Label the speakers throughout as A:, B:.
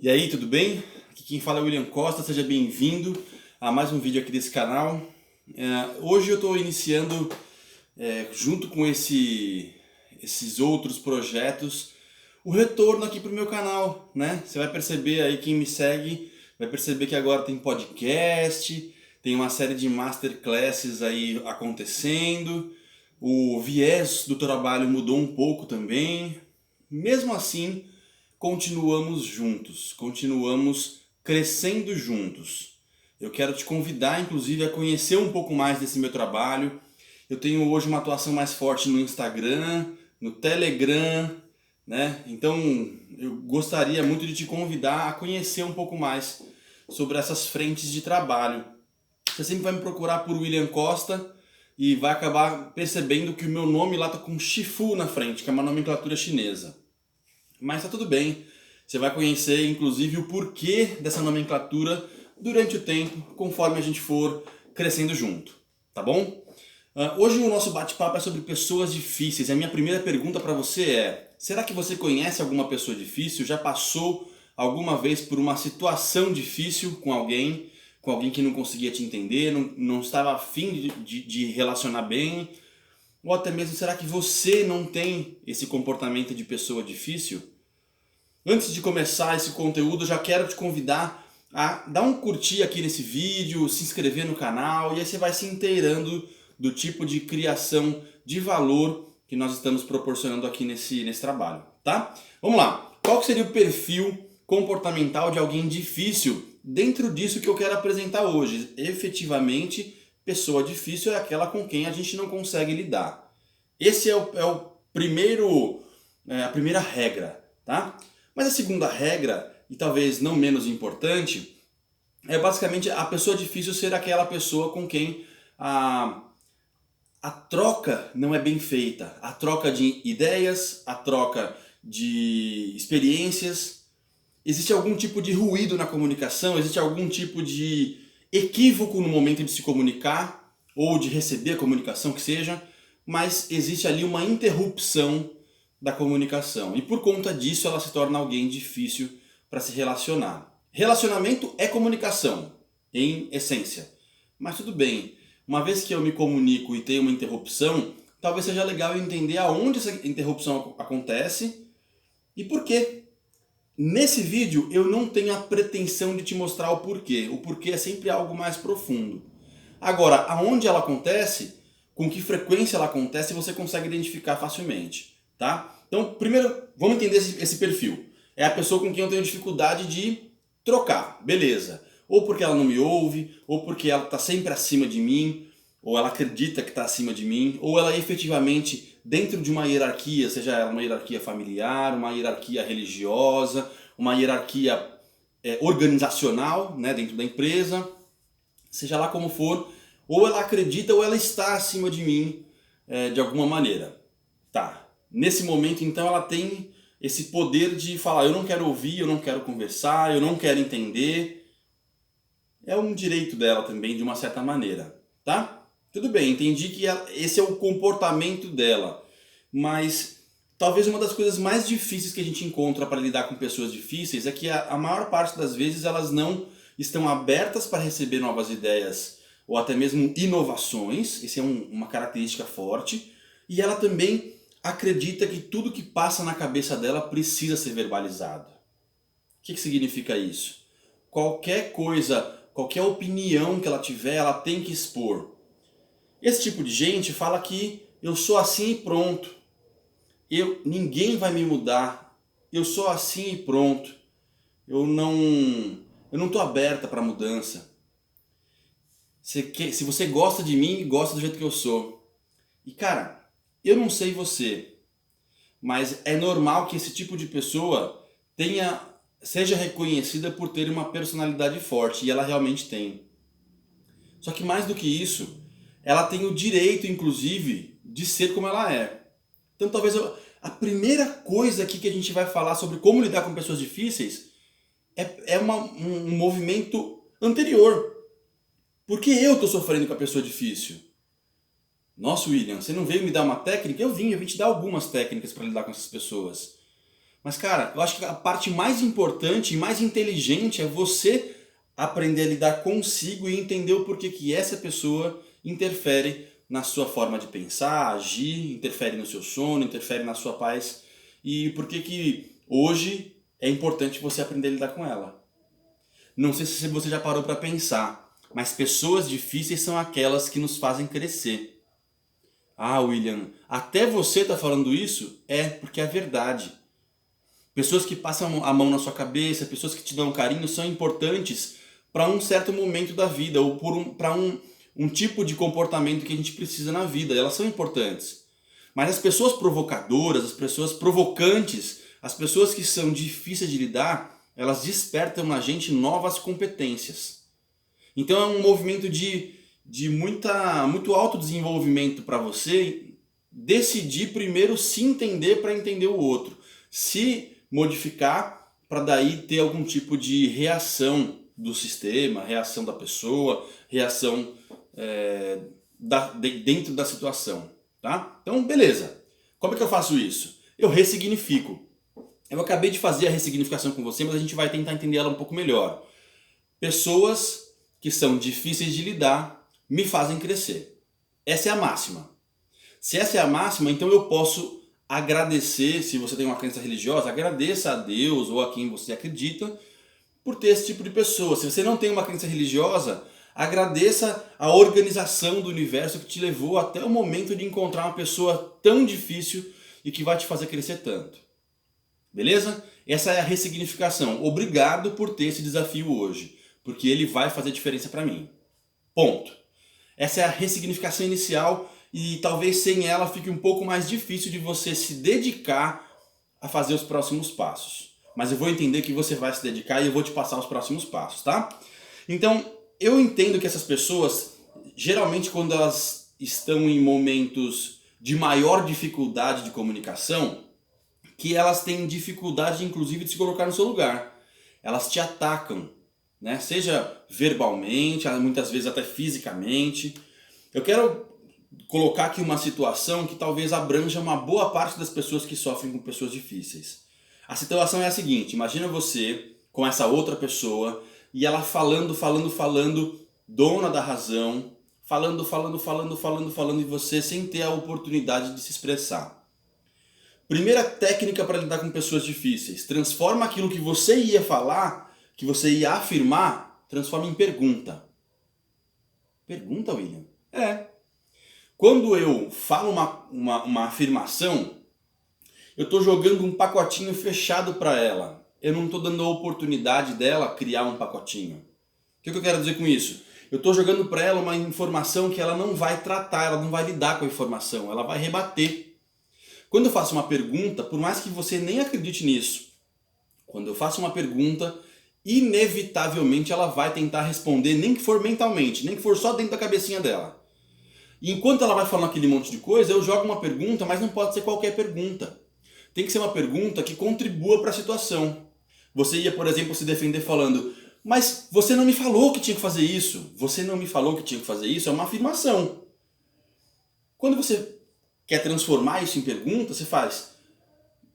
A: E aí, tudo bem? Aqui quem fala é o William Costa, seja bem-vindo a mais um vídeo aqui desse canal. Hoje eu estou iniciando, junto com esses outros projetos, o retorno aqui para o meu canal, né? Você vai perceber aí, quem me segue, vai perceber que agora tem podcast, tem uma série de masterclasses aí acontecendo, o viés do trabalho mudou um pouco também. Mesmo assim, continuamos juntos, continuamos crescendo juntos. Eu quero te convidar, inclusive, a conhecer um pouco mais desse meu trabalho. Eu tenho hoje uma atuação mais forte no Instagram, no Telegram, né? Então, eu gostaria muito de te convidar a conhecer um pouco mais sobre essas frentes de trabalho. Você sempre vai me procurar por William Costa e vai acabar percebendo que o meu nome lá está com Shifu na frente, que é uma nomenclatura chinesa. Mas tá tudo bem, você vai conhecer inclusive o porquê dessa nomenclatura durante o tempo, conforme a gente for crescendo junto, tá bom? Hoje o nosso bate-papo é sobre pessoas difíceis. A minha primeira pergunta para você é: será que você conhece alguma pessoa difícil? Já passou alguma vez por uma situação difícil com alguém que não conseguia te entender, não estava afim de relacionar bem? Ou até mesmo, será que você não tem esse comportamento de pessoa difícil? Antes de começar esse conteúdo, eu já quero te convidar a dar um curtir aqui nesse vídeo, se inscrever no canal, e aí você vai se inteirando do tipo de criação de valor que nós estamos proporcionando aqui nesse trabalho, tá? Vamos lá! Qual que seria o perfil comportamental de alguém difícil dentro disso que eu quero apresentar hoje? Efetivamente, pessoa difícil é aquela com quem a gente não consegue lidar. Esse é o primeiro, a primeira regra, tá? Mas a segunda regra, e talvez não menos importante, é basicamente a pessoa difícil ser aquela pessoa com quem a troca não é bem feita. A troca de ideias, a troca de experiências. Existe algum tipo de ruído na comunicação, existe algum tipo de equívoco no momento de se comunicar, ou de receber a comunicação, que seja, mas existe ali uma interrupção da comunicação. E por conta disso ela se torna alguém difícil para se relacionar. Relacionamento é comunicação, em essência. Mas tudo bem, uma vez que eu me comunico e tenho uma interrupção, talvez seja legal entender aonde essa interrupção acontece e por quê. Nesse vídeo eu não tenho a pretensão de te mostrar o porquê. O porquê é sempre algo mais profundo. Agora, aonde ela acontece, com que frequência ela acontece, você consegue identificar facilmente, tá? Então, primeiro, vamos entender esse perfil. É a pessoa com quem eu tenho dificuldade de trocar, beleza. Ou porque ela não me ouve, ou porque ela está sempre acima de mim, ou ela acredita que está acima de mim, ou ela efetivamente, dentro de uma hierarquia, seja ela uma hierarquia familiar, uma hierarquia religiosa, uma hierarquia organizacional, né, dentro da empresa, seja lá como for, ou ela acredita ou ela está acima de mim de alguma maneira. Tá. Nesse momento, então, ela tem esse poder de falar: eu não quero ouvir, eu não quero conversar, eu não quero entender. É um direito dela também, de uma certa maneira, tá? Tudo bem, entendi que esse é o comportamento dela, mas talvez uma das coisas mais difíceis que a gente encontra para lidar com pessoas difíceis é que a maior parte das vezes elas não estão abertas para receber novas ideias ou até mesmo inovações. Essa é uma característica forte. E ela também acredita que tudo que passa na cabeça dela precisa ser verbalizado. O que significa isso? Qualquer coisa, qualquer opinião que ela tiver, ela tem que expor. Esse tipo de gente fala que eu sou assim e pronto. Ninguém vai me mudar. Eu sou assim e pronto. Eu não estou aberta para mudança. Se você gosta de mim, gosta do jeito que eu sou. E cara, eu não sei você, mas é normal que esse tipo de pessoa seja reconhecida por ter uma personalidade forte, e ela realmente tem. Só que mais do que isso, ela tem o direito, inclusive, de ser como ela é. Então talvez a primeira coisa aqui que a gente vai falar sobre como lidar com pessoas difíceis é um movimento anterior. Por que eu estou sofrendo com a pessoa difícil? Nossa, William, você não veio me dar uma técnica? Eu vim te dar algumas técnicas para lidar com essas pessoas. Mas, cara, eu acho que a parte mais importante e mais inteligente é você aprender a lidar consigo e entender o porquê que essa pessoa interfere na sua forma de pensar, agir, interfere no seu sono, interfere na sua paz e por que que hoje é importante você aprender a lidar com ela. Não sei se você já parou para pensar, mas pessoas difíceis são aquelas que nos fazem crescer. Ah, William, até você tá falando isso? É, porque é verdade. Pessoas que passam a mão na sua cabeça, pessoas que te dão carinho são importantes para um certo momento da vida ou para um tipo de comportamento que a gente precisa na vida. Elas são importantes. Mas as pessoas provocadoras, as pessoas provocantes, as pessoas que são difíceis de lidar, elas despertam na gente novas competências. Então é um movimento de muito autodesenvolvimento para você decidir primeiro se entender para entender o outro. Se modificar para daí ter algum tipo de reação do sistema, reação da pessoa, reação dentro da situação. Tá? Então, beleza. Como é que eu faço isso? Eu ressignifico. Eu acabei de fazer a ressignificação com você, mas a gente vai tentar entender ela um pouco melhor. Pessoas que são difíceis de lidar me fazem crescer. Essa é a máxima. Se essa é a máxima, então eu posso agradecer, se você tem uma crença religiosa, agradeça a Deus ou a quem você acredita por ter esse tipo de pessoa. Se você não tem uma crença religiosa, agradeça a organização do universo que te levou até o momento de encontrar uma pessoa tão difícil e que vai te fazer crescer tanto. Beleza? Essa é a ressignificação. Obrigado por ter esse desafio hoje, porque ele vai fazer diferença para mim. Ponto. Essa é a ressignificação inicial e talvez sem ela fique um pouco mais difícil de você se dedicar a fazer os próximos passos. Mas eu vou entender que você vai se dedicar e eu vou te passar os próximos passos, tá? Então, eu entendo que essas pessoas, geralmente quando elas estão em momentos de maior dificuldade de comunicação, que elas têm dificuldade inclusive de se colocar no seu lugar. Elas te atacam, né? Seja verbalmente, muitas vezes até fisicamente. Eu quero colocar aqui uma situação que talvez abranja uma boa parte das pessoas que sofrem com pessoas difíceis. A situação é a seguinte: imagina você com essa outra pessoa e ela falando, dona da razão, falando e você sem ter a oportunidade de se expressar. Primeira técnica para lidar com pessoas difíceis: transforma aquilo que você ia falar, que você ia afirmar, transforma em pergunta. Pergunta, William? É. Quando eu falo uma afirmação, eu estou jogando um pacotinho fechado para ela. Eu não estou dando a oportunidade dela criar um pacotinho. O que eu quero dizer com isso? Eu estou jogando para ela uma informação que ela não vai tratar, ela não vai lidar com a informação, ela vai rebater. Quando eu faço uma pergunta, por mais que você nem acredite nisso, quando eu faço uma pergunta, inevitavelmente ela vai tentar responder, nem que for mentalmente, nem que for só dentro da cabecinha dela. E enquanto ela vai falando aquele monte de coisa, eu jogo uma pergunta, mas não pode ser qualquer pergunta. Tem que ser uma pergunta que contribua para a situação. Você ia, por exemplo, se defender falando: mas você não me falou que tinha que fazer isso. Você não me falou que tinha que fazer isso é uma afirmação. Quando você quer transformar isso em pergunta, você faz: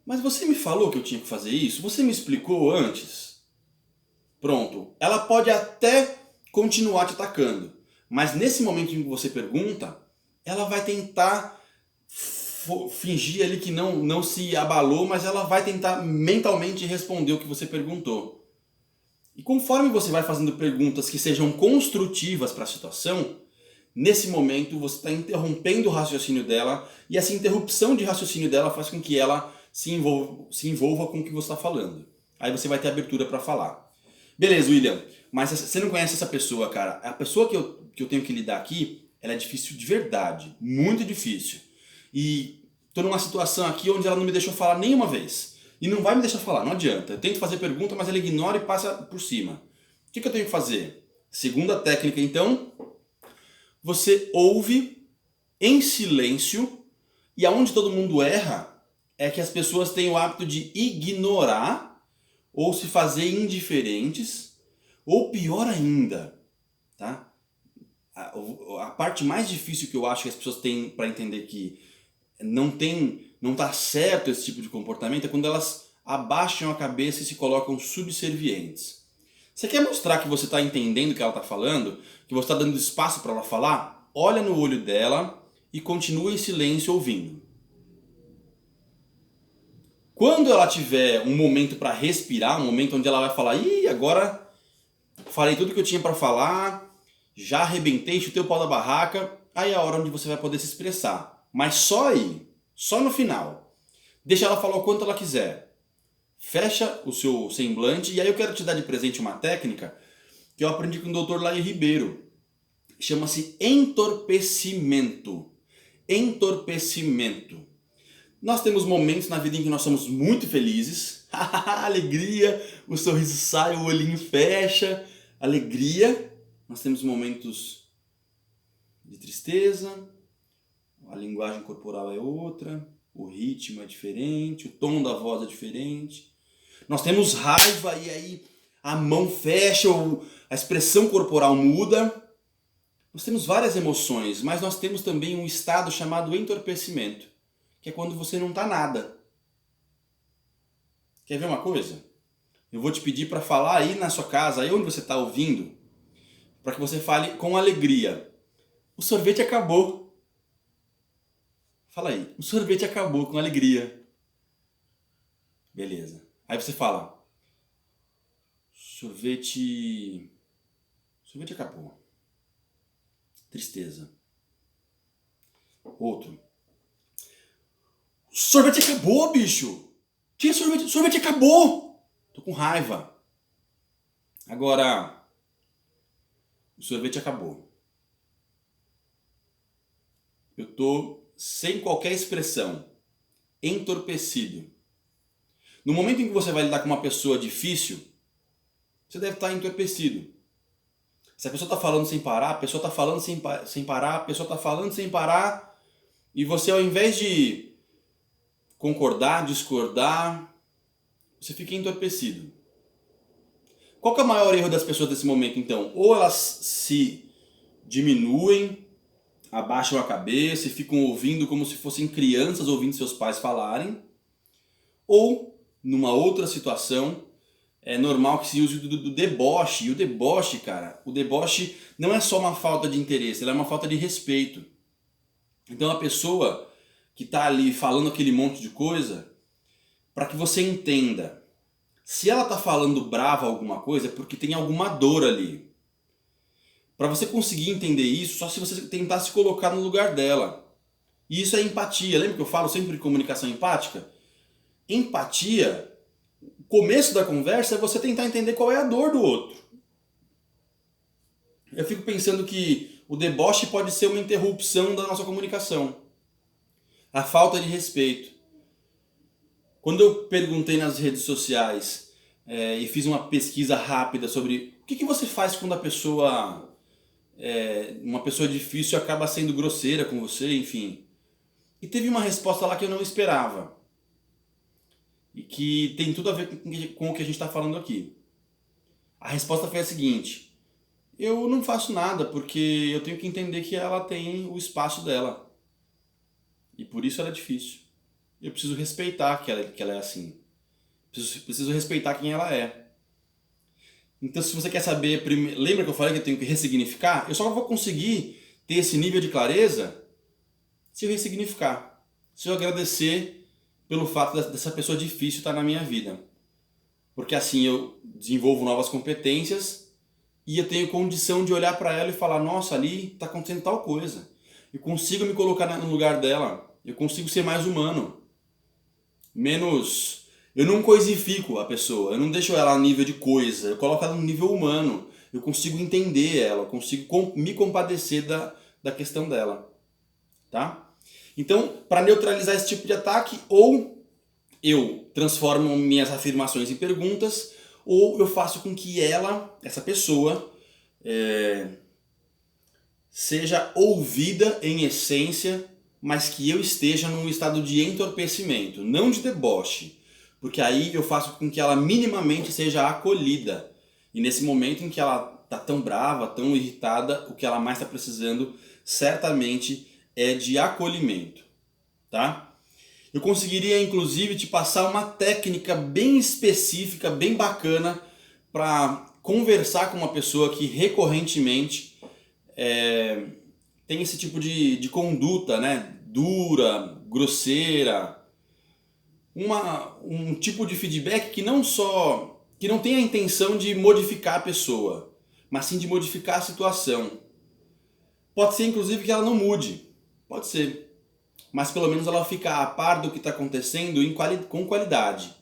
A: mas você me falou que eu tinha que fazer isso? Você me explicou antes? Pronto. Ela pode até continuar te atacando, mas nesse momento em que você pergunta, ela vai tentar fingir ali que não se abalou, mas ela vai tentar mentalmente responder o que você perguntou. E conforme você vai fazendo perguntas que sejam construtivas para a situação, nesse momento você está interrompendo o raciocínio dela e essa interrupção de raciocínio dela faz com que ela se envolva com o que você está falando. Aí você vai ter abertura para falar. Beleza, William, mas você não conhece essa pessoa, cara. A pessoa que eu tenho que lidar aqui, ela é difícil de verdade, muito difícil. E tô numa situação aqui onde ela não me deixou falar nenhuma vez. E não vai me deixar falar, não adianta. Eu tento fazer pergunta, mas ela ignora e passa por cima. O que eu tenho que fazer? Segunda técnica, então, você ouve em silêncio, e aonde todo mundo erra é que as pessoas têm o hábito de ignorar ou se fazer indiferentes, ou pior ainda, tá? A parte mais difícil que eu acho que as pessoas têm para entender que não tá certo esse tipo de comportamento é quando elas abaixam a cabeça e se colocam subservientes. Você quer mostrar que você está entendendo o que ela está falando? Que você está dando espaço para ela falar? Olha no olho dela e continua em silêncio ouvindo. Quando ela tiver um momento para respirar, um momento onde ela vai falar: ih, agora falei tudo que eu tinha para falar, já arrebentei, chutei o pau da barraca, aí é a hora onde você vai poder se expressar. Mas só aí, só no final. Deixa ela falar o quanto ela quiser. Fecha o seu semblante, e aí eu quero te dar de presente uma técnica que eu aprendi com o Dr. Laí Ribeiro. Chama-se entorpecimento. Entorpecimento. Nós temos momentos na vida em que nós somos muito felizes, alegria, o sorriso sai, o olhinho fecha, alegria. Nós temos momentos de tristeza, a linguagem corporal é outra, o ritmo é diferente, o tom da voz é diferente. Nós temos raiva e aí a mão fecha, a expressão corporal muda. Nós temos várias emoções, mas nós temos também um estado chamado entorpecimento, que é quando você não está nada. Quer ver uma coisa? Eu vou te pedir para falar aí na sua casa, aí onde você está ouvindo, para que você fale com alegria. O sorvete acabou. Fala aí, o sorvete acabou, com alegria. Beleza. Aí você fala, sorvete acabou. Tristeza. Outro. Sorvete acabou, bicho! Tinha sorvete, sorvete acabou! Tô com raiva. Agora, o sorvete acabou. Eu tô sem qualquer expressão, entorpecido. No momento em que você vai lidar com uma pessoa difícil, você deve estar entorpecido. Se a pessoa está falando sem parar, a pessoa está falando sem parar, a pessoa está falando sem parar, e você, ao invés de concordar, discordar, você fica entorpecido. Qual que é o maior erro das pessoas nesse momento, então? Ou elas se diminuem, abaixam a cabeça e ficam ouvindo como se fossem crianças ouvindo seus pais falarem, ou, numa outra situação, é normal que se use do deboche. E o deboche, cara, o deboche não é só uma falta de interesse, ela é uma falta de respeito. Então a pessoa que está ali falando aquele monte de coisa, para que você entenda, se ela está falando brava alguma coisa, é porque tem alguma dor ali. Para você conseguir entender isso, só se você tentar se colocar no lugar dela. E isso é empatia. Lembra que eu falo sempre de comunicação empática? Empatia, o começo da conversa é você tentar entender qual é a dor do outro. Eu fico pensando que o deboche pode ser uma interrupção da nossa comunicação. A falta de respeito. Quando eu perguntei nas redes sociais e fiz uma pesquisa rápida sobre o que você faz quando a pessoa, uma pessoa difícil acaba sendo grosseira com você, enfim. E teve uma resposta lá que eu não esperava. E que tem tudo a ver com o que a gente está falando aqui. A resposta foi a seguinte: eu não faço nada porque eu tenho que entender que ela tem o espaço dela. E por isso ela é difícil. Eu preciso respeitar que ela é assim. Preciso respeitar quem ela é. Então, se você quer saber, lembra que eu falei que eu tenho que ressignificar? Eu só vou conseguir ter esse nível de clareza se eu ressignificar. Se eu agradecer pelo fato dessa pessoa difícil estar na minha vida. Porque assim eu desenvolvo novas competências e eu tenho condição de olhar para ela e falar: nossa, ali está acontecendo tal coisa. Eu consigo me colocar no lugar dela. Eu consigo ser mais humano. Menos... Eu não coisifico a pessoa, eu não deixo ela a nível de coisa, eu coloco ela no nível humano. Eu consigo entender ela, eu consigo me compadecer da questão dela. Tá? Então, para neutralizar esse tipo de ataque, ou eu transformo minhas afirmações em perguntas, ou eu faço com que ela, essa pessoa, seja ouvida em essência, mas que eu esteja num estado de entorpecimento, não de deboche. Porque aí eu faço com que ela minimamente seja acolhida. E nesse momento em que ela está tão brava, tão irritada, o que ela mais está precisando certamente é de acolhimento. Tá? Eu conseguiria inclusive te passar uma técnica bem específica, bem bacana para conversar com uma pessoa que recorrentemente tem esse tipo de conduta, né? Dura, grosseira, um tipo de feedback que não tem a intenção de modificar a pessoa, mas sim de modificar a situação. Pode ser inclusive que ela não mude, pode ser, mas pelo menos ela fica a par do que está acontecendo com qualidade.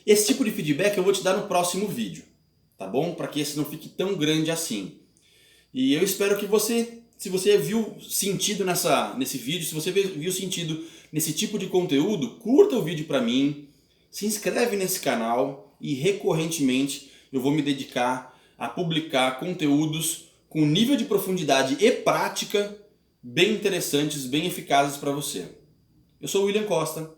A: Esse tipo de feedback eu vou te dar no próximo vídeo, tá bom? Para que esse não fique tão grande assim. E eu espero que você, se você viu sentido nesse vídeo, se você viu sentido nesse tipo de conteúdo, curta o vídeo para mim, se inscreve nesse canal e recorrentemente eu vou me dedicar a publicar conteúdos com nível de profundidade e prática bem interessantes, bem eficazes para você. Eu sou o William Costa.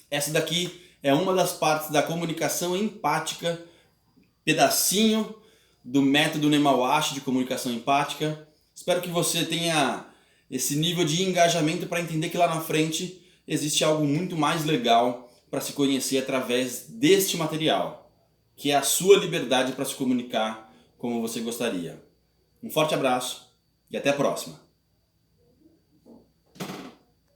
A: Essa daqui é uma das partes da comunicação empática, pedacinho do método Nemawashi de comunicação empática. Espero que você tenha esse nível de engajamento para entender que lá na frente existe algo muito mais legal para se conhecer através deste material, que é a sua liberdade para se comunicar como você gostaria. Um forte abraço e até a próxima!